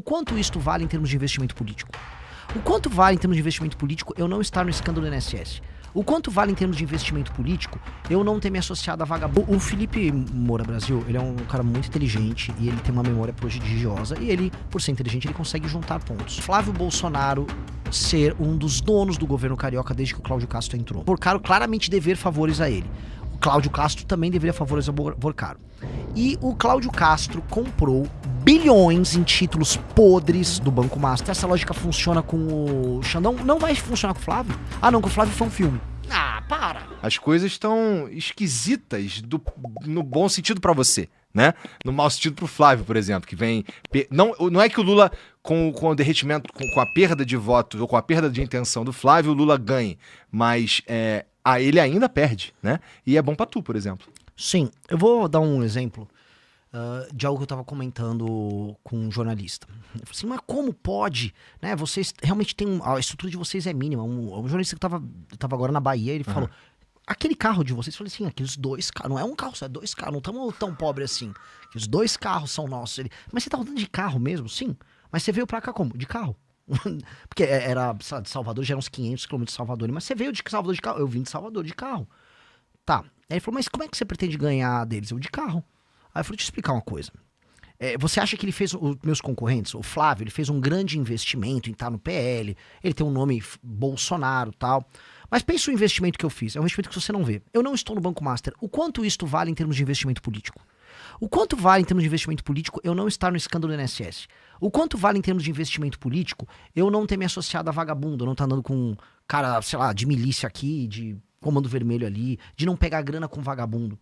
quanto isto vale em termos de investimento político? O quanto vale em termos de investimento político eu não estar no escândalo do INSS? O quanto vale em termos de investimento político eu não ter me associado a vagabundo? O Felipe Moura Brasil, ele é um cara muito inteligente e ele tem uma memória prodigiosa e ele, por ser inteligente, ele consegue juntar pontos. Flávio Bolsonaro ser um dos donos do governo carioca desde que o Cláudio Castro entrou. Vorcaro claramente dever favores a ele. O Cláudio Castro também deveria favores ao Vorcaro. E o Cláudio Castro comprou bilhões em títulos podres do Banco Master. Essa lógica funciona com o Xandão, não vai funcionar com o Flávio? Ah não, com o Flávio foi um filme. Ah, para! As coisas estão esquisitas no bom sentido pra você, né? No mau sentido pro Flávio, por exemplo, que vem... Não é que o Lula, com o derretimento, com a perda de votos ou com a perda de intenção do Flávio, o Lula ganhe, mas ele ainda perde, né? E é bom pra tu, por exemplo. Sim, eu vou dar um exemplo de algo que eu tava comentando com um jornalista. Eu falei assim, mas como pode, né? Vocês realmente têm... A estrutura de vocês é mínima. Um jornalista que tava agora na Bahia, ele falou, aquele carro de vocês, eu falei assim, aqueles 2 carros, não é um carro, só é 2 carros, não estamos tão pobres assim. Aqueles 2 carros são nossos. Mas você tá rodando de carro mesmo? Sim. Mas você veio pra cá como? De carro. Porque era, sabe, de Salvador, já eram uns 500 quilômetros de Salvador. Mas você veio de Salvador de carro? Eu vim de Salvador de carro. Tá. Aí ele falou, mas como é que você pretende ganhar deles? Eu, de carro. Aí eu falei, deixa eu te explicar uma coisa. Você acha que ele fez, os meus concorrentes, o Flávio, ele fez um grande investimento em estar no PL, ele tem um nome Bolsonaro e tal. Mas pensa o investimento que eu fiz, é um investimento que você não vê. Eu não estou no Banco Master. O quanto isto vale em termos de investimento político? O quanto vale em termos de investimento político eu não estar no escândalo do INSS? O quanto vale em termos de investimento político eu não ter me associado a vagabundo, não estar andando com um cara, sei lá, de milícia aqui, de comando vermelho ali, de não pegar grana com vagabundo?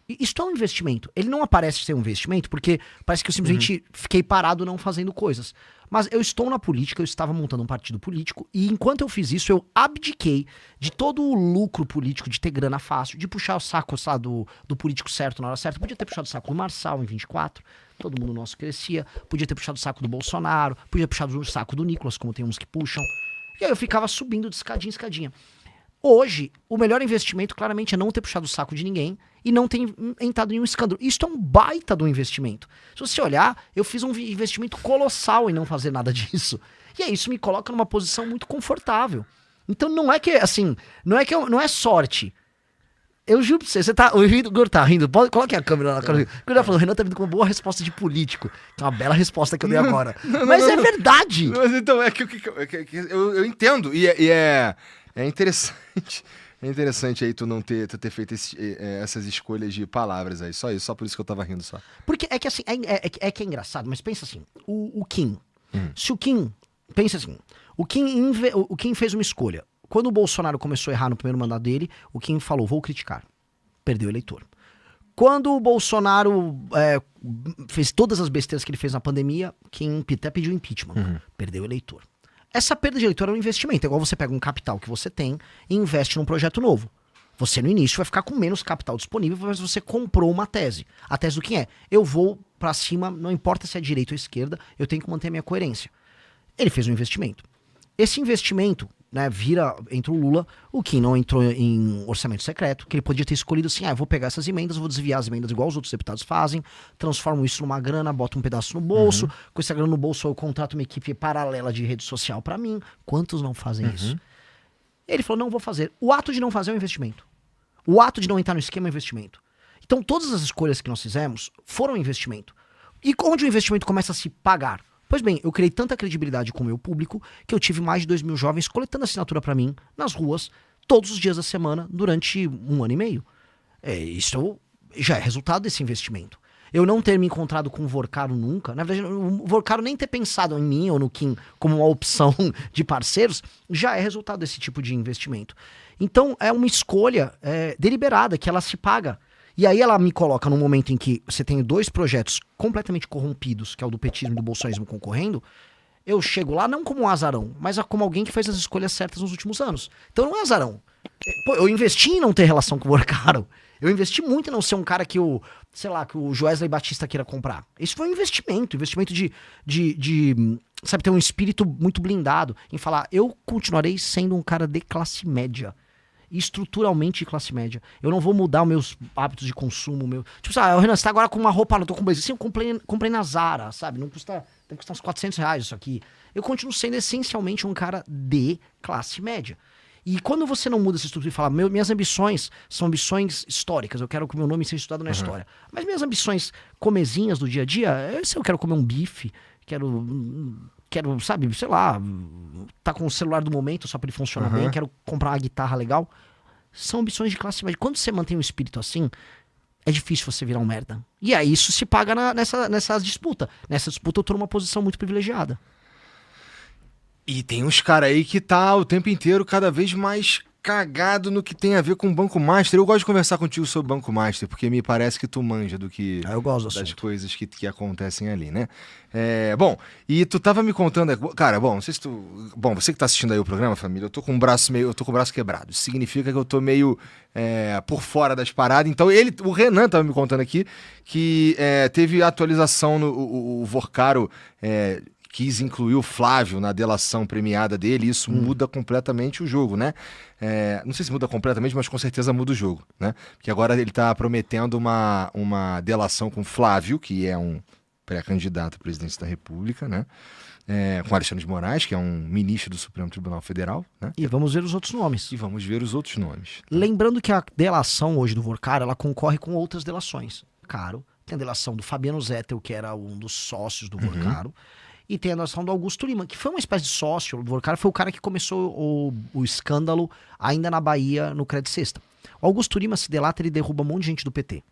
Isso é um investimento. Ele não aparece ser um investimento porque parece que eu simplesmente fiquei parado não fazendo coisas. Mas eu estou na política, eu estava montando um partido político e enquanto eu fiz isso, eu abdiquei de todo o lucro político, de ter grana fácil, de puxar o saco, sabe, do político certo na hora certa. Podia ter puxado o saco do Marçal em 24, todo mundo nosso crescia. Podia ter puxado o saco do Bolsonaro, podia ter puxado o saco do Nicolas, como tem uns que puxam. E aí eu ficava subindo de escadinha em escadinha. Hoje, o melhor investimento claramente é não ter puxado o saco de ninguém e não ter entrado em um escândalo. Isso é um baita do investimento. Se você olhar, eu fiz um investimento colossal em não fazer nada disso. E aí isso me coloca numa posição muito confortável. Então não é que, assim, não é sorte. Eu juro pra você o Igor tá rindo, coloque a câmera na cara. O Igor falou, o Renan tá vindo com uma boa resposta de político. Que é uma bela resposta que eu dei agora. Mas é verdade. Mas então, eu entendo, e é interessante. É interessante aí tu ter feito essas escolhas de palavras aí. Só isso, só por isso que eu tava rindo só. Porque é que assim, é engraçado, mas pensa assim, o Kim. Se o Kim, pensa assim, o Kim fez uma escolha. Quando o Bolsonaro começou a errar no primeiro mandato dele, o Kim falou, vou criticar. Perdeu o eleitor. Quando o Bolsonaro fez todas as besteiras que ele fez na pandemia, Kim até pediu impeachment. Perdeu o eleitor. Essa perda de eleitor é um investimento. É igual você pega um capital que você tem e investe num projeto novo. Você, no início, vai ficar com menos capital disponível, mas você comprou uma tese. A tese do que é? Eu vou pra cima, não importa se é direita ou esquerda, eu tenho que manter a minha coerência. Ele fez um investimento. Esse investimento, né, entra o Lula, o Kim não entrou em orçamento secreto, que ele podia ter escolhido assim, eu vou pegar essas emendas, vou desviar as emendas igual os outros deputados fazem, transformo isso numa grana, boto um pedaço no bolso, com essa grana no bolso eu contrato uma equipe paralela de rede social pra mim. Quantos não fazem isso? Ele falou, não vou fazer. O ato de não fazer é um investimento. O ato de não entrar no esquema é um investimento. Então todas as escolhas que nós fizemos foram um investimento. E onde o investimento começa a se pagar? Pois bem, eu criei tanta credibilidade com o meu público que eu tive mais de 2.000 jovens coletando assinatura pra mim nas ruas todos os dias da semana durante 1 ano e meio. Isso já é resultado desse investimento. Eu não ter me encontrado com o Vorcaro nunca, na verdade o Vorcaro nem ter pensado em mim ou no Kim como uma opção de parceiros, já é resultado desse tipo de investimento. Então é uma escolha deliberada que ela se paga. E aí ela me coloca num momento em que você tem 2 projetos completamente corrompidos, que é o do petismo e do bolsonarismo concorrendo, eu chego lá não como um azarão, mas como alguém que fez as escolhas certas nos últimos anos. Então não é azarão. Pô, eu investi em não ter relação com o Vorcaro. Eu investi muito em não ser um cara que o Joesley Batista queira comprar. Isso foi um investimento de sabe, ter um espírito muito blindado em falar, eu continuarei sendo um cara de classe média. Estruturalmente de classe média. Eu não vou mudar os meus hábitos de consumo. Tipo, Renan, você tá agora com uma roupa, não tô com blazer. Sim, eu comprei na Zara, sabe? Não custa deve custar uns R$400 isso aqui. Eu continuo sendo essencialmente um cara de classe média. E quando você não muda essa estrutura e fala, minhas ambições são ambições históricas, eu quero que o meu nome seja estudado na história. Mas minhas ambições comezinhas do dia a dia, se eu quero comer um bife, quero, sabe, sei lá, tá com o celular do momento só pra ele funcionar bem, quero comprar uma guitarra legal. São ambições de classe média. Quando você mantém um espírito assim, é difícil você virar um merda. E aí isso se paga nessa disputa. Nessa disputa eu tô numa posição muito privilegiada. E tem uns caras aí que tá o tempo inteiro cada vez mais cagado no que tem a ver com o Banco Master. Eu gosto de conversar contigo sobre o Banco Master, porque me parece que tu manja do que Eu gosto das coisas que acontecem ali, né? Bom, e tu tava me contando, cara, bom, não sei se tu, bom, você que tá assistindo aí o programa, família, eu tô com o braço quebrado. Isso significa que eu tô meio por fora das paradas. Então o Renan tava me contando aqui que teve atualização o Vorcaro quis incluir o Flávio na delação premiada dele, e isso muda completamente o jogo, né? Não sei se muda completamente, mas com certeza muda o jogo, né? Porque agora ele tá prometendo uma delação com o Flávio, que é um pré-candidato à presidência da República, né? Com Alexandre de Moraes, que é um ministro do Supremo Tribunal Federal, né? E vamos ver os outros nomes. Lembrando que a delação hoje do Vorcaro, ela concorre com outras delações. Tem a delação do Fabiano Zettel, que era um dos sócios do Vorcaro, e tem a delação do Augusto Lima, que foi uma espécie de sócio. O Vorcaro foi o cara que começou o escândalo ainda na Bahia, no Credit Sexta. O Augusto Lima se delata, ele derruba um monte de gente do PT.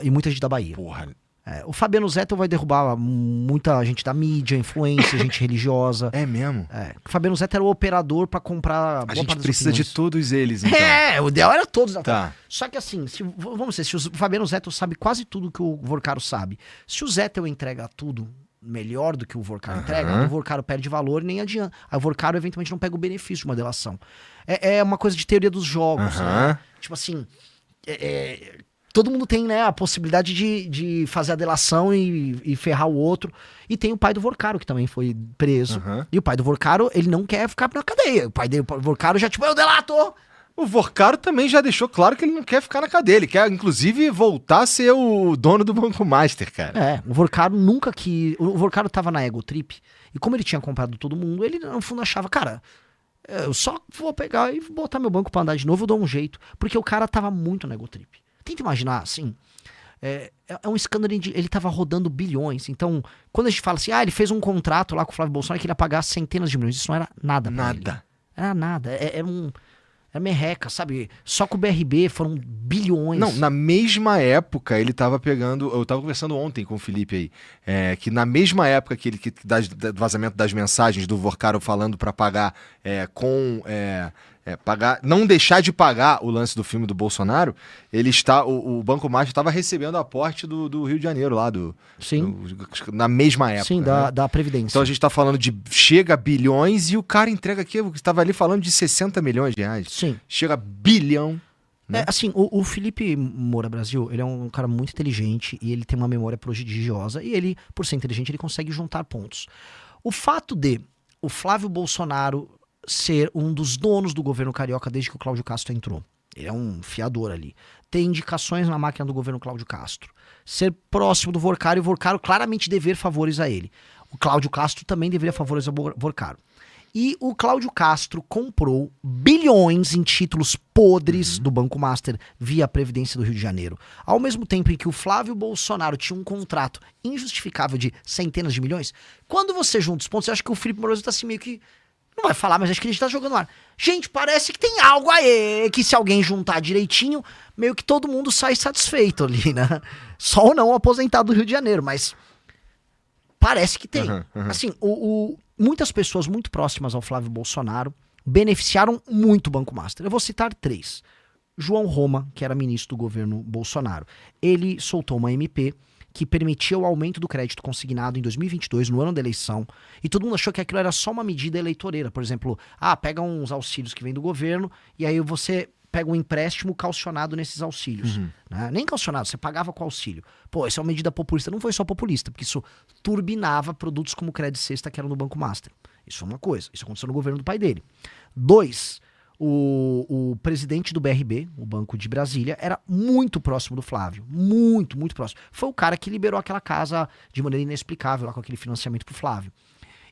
E muita gente da Bahia. Porra. O Fabiano Zettel vai derrubar muita gente da mídia, influência, gente religiosa. É mesmo? O Fabiano Zettel era o operador pra comprar... A gente precisa de todos eles, então. O ideal era todos. Tá. Só que assim, vamos dizer, se o Fabiano Zettel sabe quase tudo que o Vorcaro sabe, se o Zettel entrega tudo melhor do que o Vorcaro entrega, o Vorcaro perde valor e nem adianta. Aí o Vorcaro eventualmente não pega o benefício de uma delação. É uma coisa de teoria dos jogos, né? Tipo assim, todo mundo tem, né, a possibilidade de fazer a delação e ferrar o outro. E tem o pai do Vorcaro, que também foi preso. E o pai do Vorcaro, ele não quer ficar na cadeia. O pai do Vorcaro já, tipo, eu delato! O Vorcaro também já deixou claro que ele não quer ficar na cadeia. Ele quer, inclusive, voltar a ser o dono do Banco Master, cara. O Vorcaro nunca que... O Vorcaro tava na Ego Trip. E como ele tinha comprado todo mundo, ele, no fundo, achava, cara, eu só vou pegar e botar meu banco pra andar de novo, eu dou um jeito. Porque o cara tava muito na Ego Trip. Tenta imaginar, assim... É um escândalo, ele tava rodando bilhões. Então, quando a gente fala assim, ele fez um contrato lá com o Flávio Bolsonaro que ele ia pagar centenas de milhões. Isso não era nada pra ele. Era nada. Era merreca, sabe? Só com o BRB foram bilhões. Não, na mesma época ele tava pegando... Eu tava conversando ontem com o Felipe aí, que na mesma época que ele do vazamento das mensagens do Vorcaro falando pra pagar pagar, não deixar de pagar o lance do filme do Bolsonaro, o Banco Master estava recebendo aporte do Rio de Janeiro lá, na mesma época. Sim, né? da Previdência. Então a gente está falando de chega a bilhões e o cara entrega aqui, estava ali falando de 60 milhões de reais. Sim. Chega a bilhão. Né? Assim, o Felipe Moura Brasil, ele é um cara muito inteligente e ele tem uma memória prodigiosa e ele, por ser inteligente, ele consegue juntar pontos. O fato de o Flávio Bolsonaro ser um dos donos do governo carioca desde que o Cláudio Castro entrou. Ele é um fiador ali. Tem indicações na máquina do governo Cláudio Castro. Ser próximo do Vorcaro e o Vorcaro claramente dever favores a ele. O Cláudio Castro também deveria favores ao Vorcaro. E o Cláudio Castro comprou bilhões em títulos podres do Banco Master via Previdência do Rio de Janeiro. Ao mesmo tempo em que o Flávio Bolsonaro tinha um contrato injustificável de centenas de milhões, quando você junta os pontos, você acha que o Felipe Moroso tá assim meio que... Não vai falar, mas acho que a gente tá jogando no ar. Gente, parece que tem algo aí, que se alguém juntar direitinho, meio que todo mundo sai satisfeito ali, né? Só ou não o aposentado do Rio de Janeiro, mas parece que tem. Assim, muitas pessoas muito próximas ao Flávio Bolsonaro beneficiaram muito o Banco Master. Eu vou citar 3. João Roma, que era ministro do governo Bolsonaro. Ele soltou uma MP que permitia o aumento do crédito consignado em 2022, no ano da eleição, e todo mundo achou que aquilo era só uma medida eleitoreira. Por exemplo, pega uns auxílios que vem do governo, e aí você pega um empréstimo calcionado nesses auxílios. Né? Nem calcionado, você pagava com auxílio. Pô, essa é uma medida populista. Não foi só populista, porque isso turbinava produtos como Credit Sexta, que eram no Banco Master. Isso foi uma coisa. Isso aconteceu no governo do pai dele. 2, O presidente do BRB, o Banco de Brasília, era muito próximo do Flávio. Muito, muito próximo. Foi o cara que liberou aquela casa de maneira inexplicável, lá com aquele financiamento pro Flávio.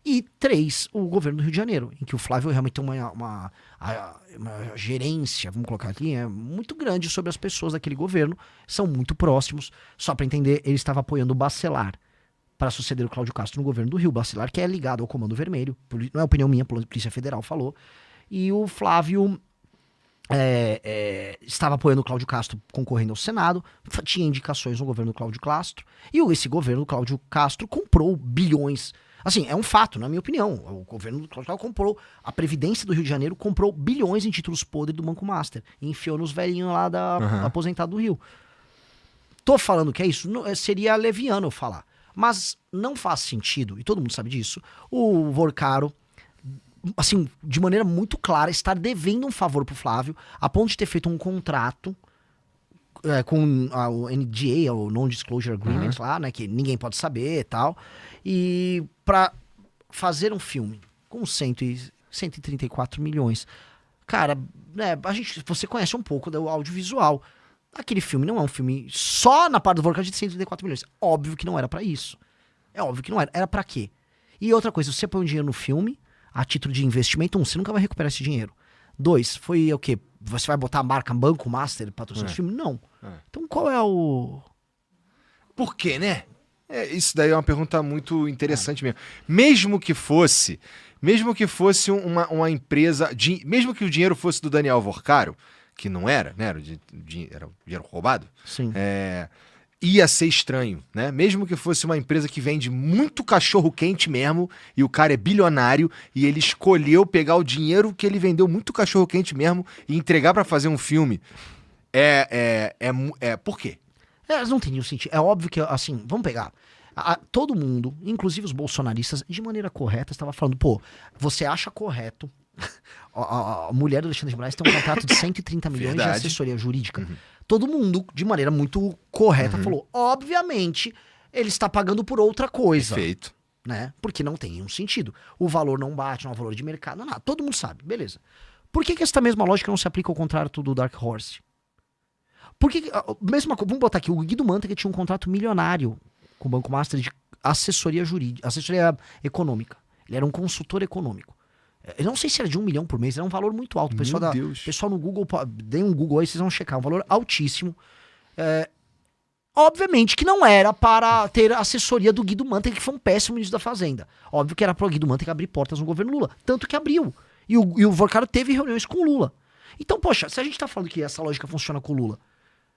E 3, o governo do Rio de Janeiro, em que o Flávio realmente tem uma gerência, vamos colocar aqui, muito grande sobre as pessoas daquele governo, são muito próximos. Só para entender, ele estava apoiando o Bacelar para suceder o Cláudio Castro no governo do Rio. Bacelar, que é ligado ao Comando Vermelho, não é opinião minha, a Polícia Federal falou. E o Flávio estava apoiando o Cláudio Castro concorrendo ao Senado, tinha indicações no governo do Cláudio Castro, e esse governo do Cláudio Castro comprou bilhões. Assim, é um fato, na minha opinião. O governo do Cláudio Castro comprou, a Previdência do Rio de Janeiro comprou bilhões em títulos podres do Banco Master, e enfiou nos velhinhos lá da aposentado do Rio. Tô falando que é isso, seria leviano eu falar. Mas não faz sentido, e todo mundo sabe disso, o Vorcaro, assim, de maneira muito clara, estar devendo um favor pro Flávio, a ponto de ter feito um contrato com o NDA, o Non-Disclosure Agreement lá, né, que ninguém pode saber e tal, e pra fazer um filme com 134 milhões. Cara, né, você conhece um pouco do audiovisual. Aquele filme não é um filme só na parte do Vorcaro de 134 milhões. Óbvio que não era pra isso. É óbvio que não era. Era pra quê? E outra coisa, você põe um dinheiro no filme, a título de investimento, você nunca vai recuperar esse dinheiro. 2, foi o quê? Você vai botar a marca Banco Master patrocinar esse filme? Não. Então qual é o... Por quê, né? Isso daí é uma pergunta muito interessante mesmo. Mesmo que fosse uma empresa... Mesmo que o dinheiro fosse do Daniel Vorcaro, que não era, né? Era dinheiro roubado. Sim. Ia ser estranho, né? Mesmo que fosse uma empresa que vende muito cachorro quente mesmo, e o cara é bilionário, e ele escolheu pegar o dinheiro que ele vendeu muito cachorro quente mesmo e entregar pra fazer um filme. Por quê? Não tem nenhum sentido. É óbvio que, assim, vamos pegar. Todo mundo, inclusive os bolsonaristas, de maneira correta, estava falando, pô, você acha correto a mulher do Alexandre de Moraes tem um contrato de 130 milhões de assessoria jurídica. Todo mundo, de maneira muito correta, falou, obviamente, ele está pagando por outra coisa. Perfeito. Né? Porque não tem nenhum sentido. O valor não bate, não é o valor de mercado, não é nada. Todo mundo sabe, beleza. Por que essa mesma lógica não se aplica ao contrato do Dark Horse? Por que, vamos botar aqui, o Guido Mantega tinha um contrato milionário com o Banco Master de assessoria jurídica, assessoria econômica. Ele era um consultor econômico. Eu não sei se era de 1 milhão por mês, era um valor muito alto. Pessoal no Google, deem um Google aí, vocês vão checar, um valor altíssimo. Obviamente que não era para ter a assessoria do Guido Mantega, que foi um péssimo ministro da Fazenda. Óbvio que era para o Guido Mantega abrir portas no governo Lula, tanto que abriu. E o Vorcaro teve reuniões com o Lula. Então, poxa, se a gente tá falando que essa lógica funciona com o Lula,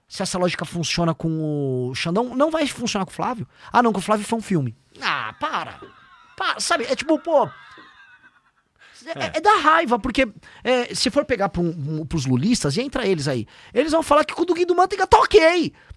se essa lógica funciona com o Xandão, não vai funcionar com o Flávio? Ah, não, com o Flávio foi um filme. Ah, para, sabe, é tipo, pô... da raiva, porque se for pegar pros lulistas, e entra eles aí, eles vão falar que com o do Guido Mantega tá ok.